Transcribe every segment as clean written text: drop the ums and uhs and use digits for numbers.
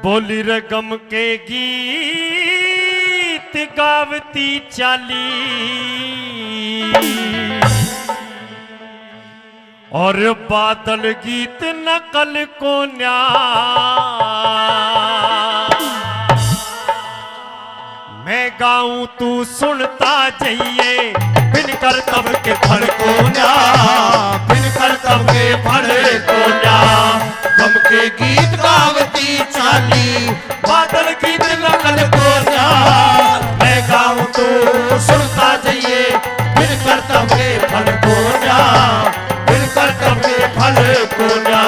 बोली रे गम के गीत गावती चाली और बादल गीत नकल को न्या मैं गाऊं तू सुनता जाइए बिन कर तब के फल को न्या बिन कर तब के फल को न्या गम के गीत गावती चाली बादल गीत नकल को न्या मैं गाऊं तू सुनता जाइए बिन करतब के फल को न्या बिन करतब के फल को न्या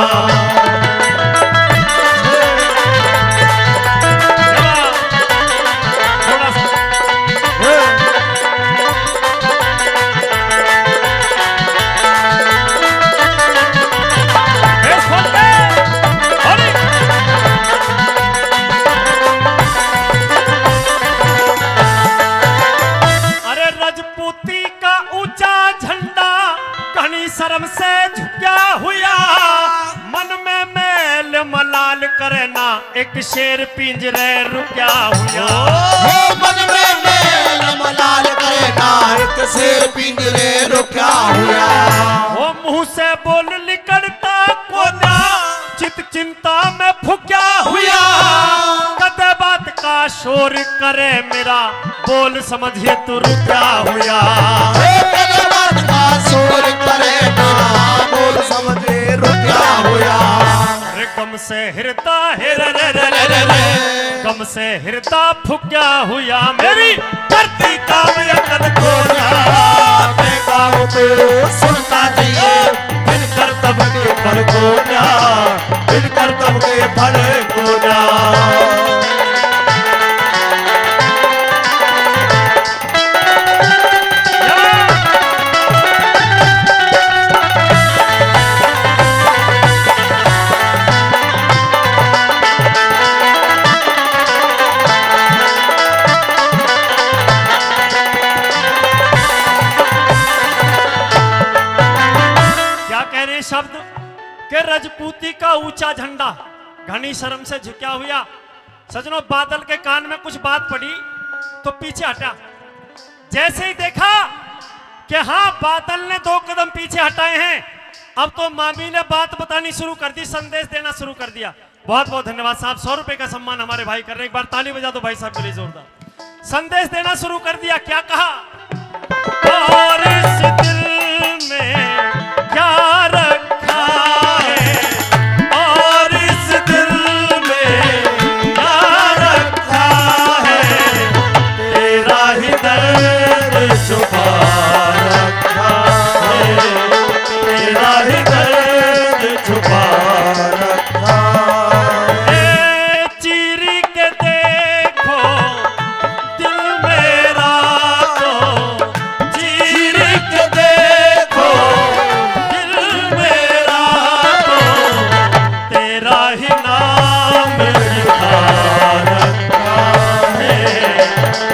शर्म से झुका हुआ मन में मेल मलाल करना एक शेर पिंजरे रुका हुआ मन में मेल मलाल करना एक शेर पिंजरे रुका हुआ वो मुंह से बोल निकलता कोना चित चिंता में फुका हुआ कदे बात का शोर करे मेरा बोल समझिए तू रुका हुआ कदे बात का शोर करे बोल समझे रुका हुआ गम से हिरता गम से हिरता फुका हुआ मेरी धरती का यकन को मैं गाऊं तो सुनता जाइए बिन करतब के फल को न्या बिन करतब के फल को न्या शब्द के रजपूती का ऊंचा झंडा घनी शर्म से झुका हुआ। सजनों बादल के कान में कुछ बात पड़ी तो पीछे हटा। जैसे ही देखा कि हाँ बादल ने 2 कदम पीछे हटाए हैं, अब तो मामी ने बात बतानी शुरू कर दी, संदेश देना शुरू कर दिया। बहुत बहुत धन्यवाद साहब, 100 रुपए का सम्मान हमारे भाई कर रहे हैं। एक बार ताली बजा दो भाई साहब के लिए जोरदार। संदेश देना शुरू कर दिया। क्या कहा? और इस दिल में क्या रखा है, और इस दिल में क्या रखा है, तेरा ही दर्द छुपा रखा है, तेरा ही दर्द छुपा रखा है। चीरी के देखो दिल मेरा तो, चीरी के देखो दिल मेरा तो, तेरा ही नाम लिखा रखा है,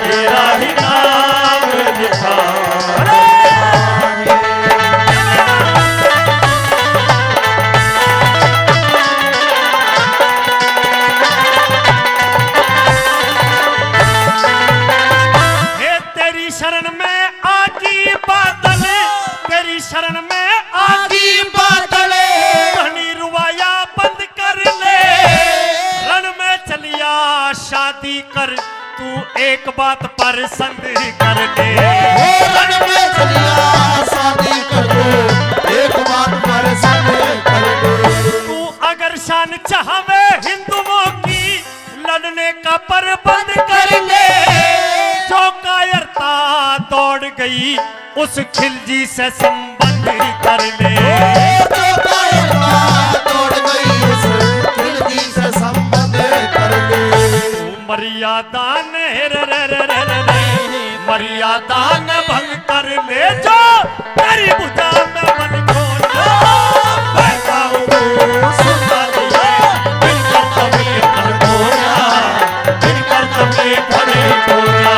तेरा ही नाम लिखा है। हे तेरी शरण में आकी बादल, तेरी शरण में आगी बादले कहानी रुवाया बंद कर ले, रण में चलिया शादी कर तू एक बात पर संग कर ले। रण में चलिया शादी कर दो एक बात पर संग कर दो। तू अगर शान चाहवे हिंदुओं की लड़ने का प्रबंध कर ले, जो कायरता दौड़ गई उस खिलजी से संबंध कर ले। जो कायरता दौड़ गई उस खिलजी से संबंध कर ले। तू मर्यादा ने मर्यादा न भंग कर ले, जो तेरी बुझा में मन खोला। मैं गाऊं तो सुनता जाइए बिन करतब के फल को न्या, बिन करतब के फल को न्या।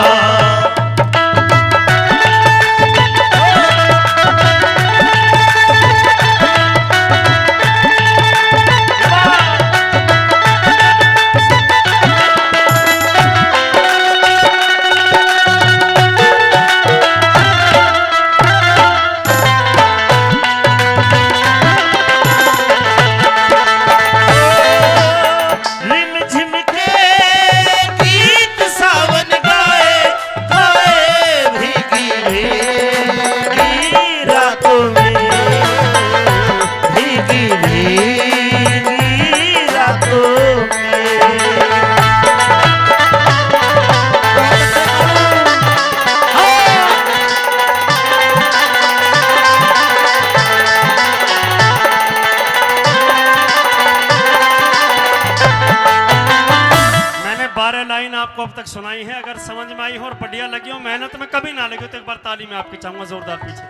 12 लाइन आपको अब तक सुनाई है, अगर समझ में आई हो और बढ़िया लगी हो, मेहनत में कभी ना लगी हो, तो एक बार ताली में आपकी चाहूंगा जोरदार पीछे।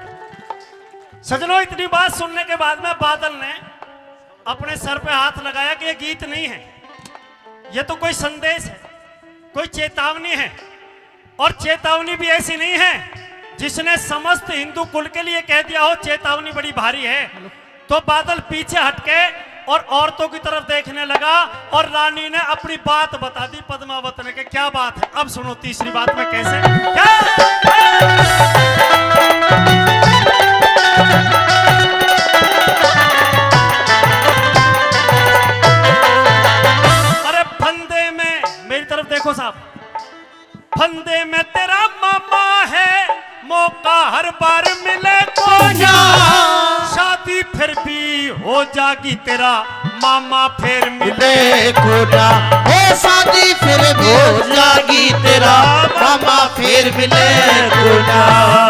सजनों, इतनी बात सुनने के बाद में बादल ने अपने सर पे हाथ लगाया कि ये गीत नहीं है, ये तो कोई संदेश है, कोई चेतावनी है। और चेतावनी भी ऐसी नहीं है जिसने समस्त हिंदू कुल के लिए कह दिया हो चेतावनी बड़ी भारी है। तो बादल पीछे हटके और औरतों की तरफ देखने लगा और रानी ने अपनी बात बता दी पद्मावत ने कि क्या बात है। अब सुनो तीसरी बात में कैसे क्या? अरे फंदे में मेरी तरफ देखो साहब, फंदे में तेरा मामा है, मौका हर बार मिले को ना, शादी फिर भी हो जागी तेरा मामा फिर मिले को ना, हो शादी फिर भी हो जागी तेरा मामा फिर मिले को ना।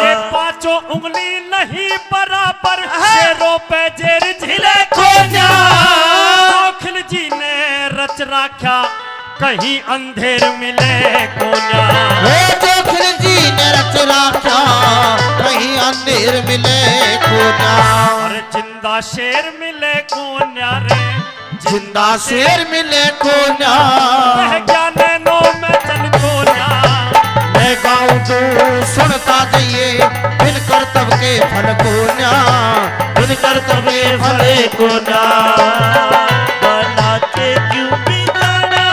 ये पांचों उंगली नहीं बराबर, शेरों पे जेर झिले को ना, खिल जी ने रच राख्या कहीं अंधेर मिले को ना। जी ने रच राख्या कहीं अंधेर मिले को ना। अरे जिंदा शेर मिले को ना रे, जिंदा शेर मिले को ना, रह गया नैनों में चल को ना। मैं गाऊं तू सुनता जाइए, बिन करतब के फल को ना, बिन करतब के फल को ना। बनाते क्यों बिगाड़ा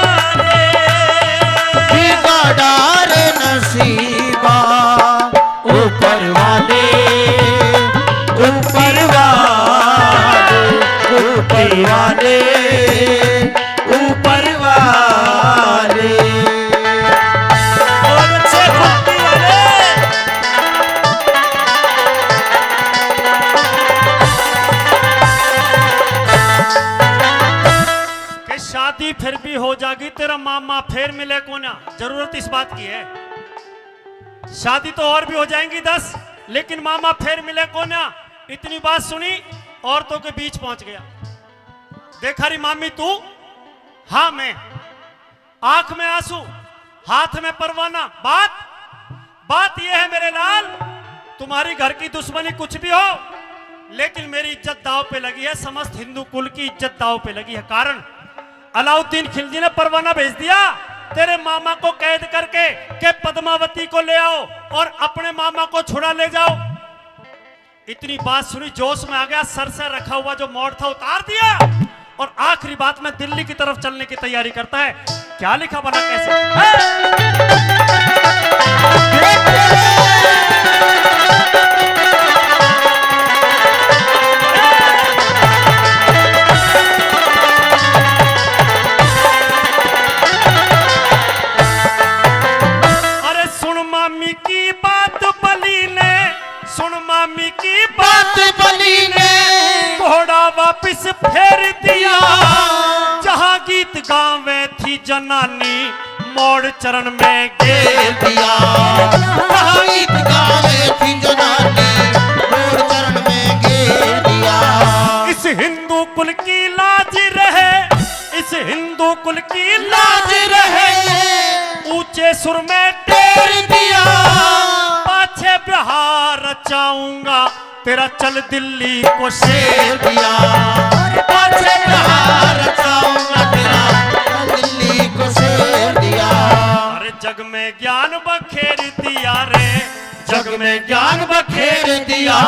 रे नसीबा, ऊपर वाले ऊपर वाले ऊपर वाले ऊपर वाले। और अच्छे खुदी वाले कि शादी फिर भी हो जागी तेरा मामा फिर मिले को ना। जरूरत इस बात की है, शादी तो और भी हो जाएंगी 10, लेकिन मामा फिर मिले को ना। इतनी बात सुनी, औरतों के बीच पहुंच गया। देखा री मामी तू, हाँ मैं, आंख में आंसू, हाथ में परवाना। बात यह है मेरे लाल, तुम्हारी घर की दुश्मनी कुछ भी हो, लेकिन मेरी इज्जत दांव पे लगी है, समस्त हिंदू कुल की इज्जत दांव पे लगी है। कारण अलाउद्दीन खिलजी ने परवाना भेज दिया तेरे मामा को कैद करके के पद्मावती को ले आओ और अपने मामा को छुड़ा ले जाओ। इतनी बात सुनी, जोश में आ गया, सर से रखा हुआ जो मोड़ था उतार दिया और आखिरी बात में दिल्ली की तरफ चलने की तैयारी करता है। क्या लिखा बना कैसे? वापिस फेर दिया जहां गीत गावे थी जनानी, मोड़ चरण में घेर दिया। जहां गीत गावे थी जनानी, मोड़ चरण में घेर दिया। इस हिंदू कुल की लाज रहे, इस हिंदू कुल की लाज रहे, ऊंचे सुर में टेर दिया। पाछे बिहार रचाऊंगा तेरा चल दिल्ली को शेर दिया। पाछे बिहार रचाऊंगा तेरा चल दिल्ली को शेर दिया। अरे जग में ज्ञान बखेर दिया रे, जग में ज्ञान बखेर दिया।